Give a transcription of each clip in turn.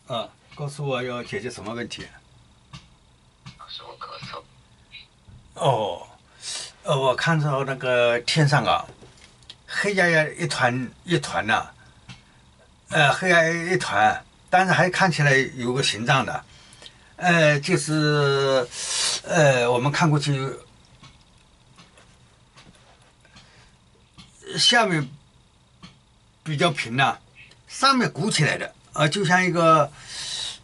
啊，告诉我要解决什么问题？老师，我咳嗽。哦，我看到那个天上啊，黑压压一团一团呐、黑压压一团，但是还看起来有个形状的，就是我们看过去下面比较平呐、上面鼓起来的，就像一个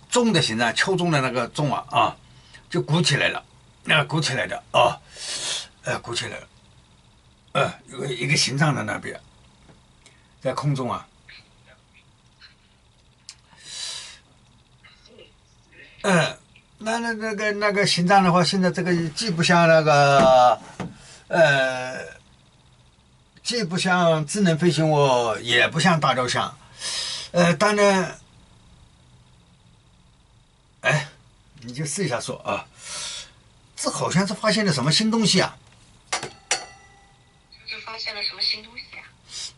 钟的形状，敲钟的那个钟就鼓起来了，鼓起来的鼓起来了，有一个形状的那边，在空中啊，那个形状的话，现在这个既不像那个，呃，既不像智能飞行物，也不像大雕像，当然，哎，你就试一下说啊，这好像是发现了什么新东西啊？是发现了什么新东西啊？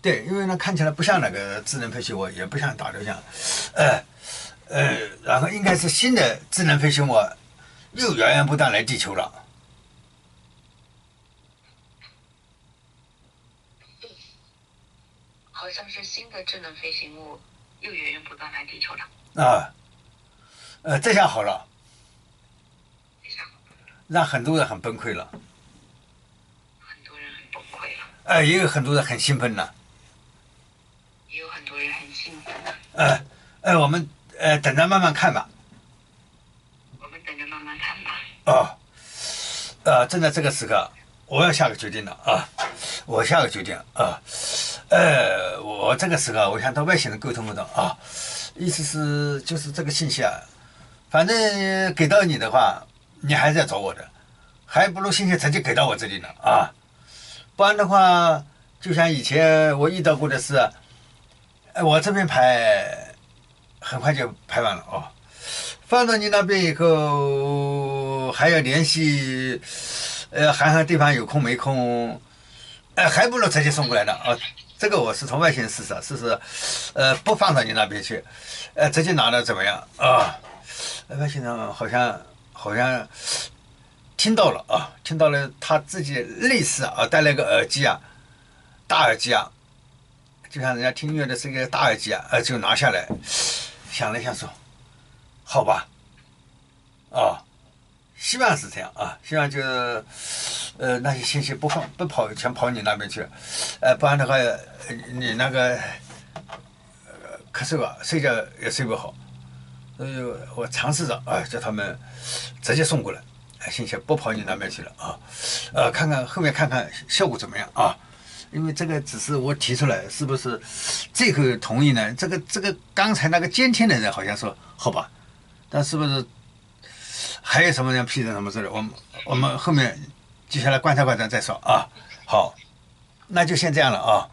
对，因为呢看起来不像那个智能飞行物，也不像大雕像，呃然后应该是新的智能飞行物又源源不断来地球了好像是新的智能飞行物又源源不断来地球了。啊，这下好了，非常好，让很多人很崩溃了，很多人很崩溃了，也有很多人很兴奋了，也有很多人很兴奋的。我们等着慢慢看吧，我们等着慢慢看吧。哦，正在这个时刻，我要下个决定了啊，我下个决定啊，我这个时刻我想到外星人沟通啊，意思是就是这个信息啊，反正给到你的话，你还是要找我的，还不如信息直接给到我这里呢啊，不然的话，就像以前我遇到过的是，我这边排很快就排完了哦，放到你那边以后还要联系，看看对方有空没空，还不如直接送过来的哦。这个我是从外星人试试，不放到你那边去，直接拿了怎么样啊？外星人好像听到了啊，听到了他自己类似带了个耳机大耳机就像人家听音乐的是一个大耳机就拿下来，想了一下说，好吧，希望是这样希望就是那些信息不全跑你那边去，不然的话，你那个咳嗽睡觉也睡不好，所以我尝试着叫他们直接送过来，信息不跑你那边去了看看后面看看效果怎么样因为这个只是我提出来，是不是最后同意呢？这个刚才那个监听的人好像说好吧，但是不是还有什么人批准什么之类的？我们后面接下来观察观察再说好，那就先这样了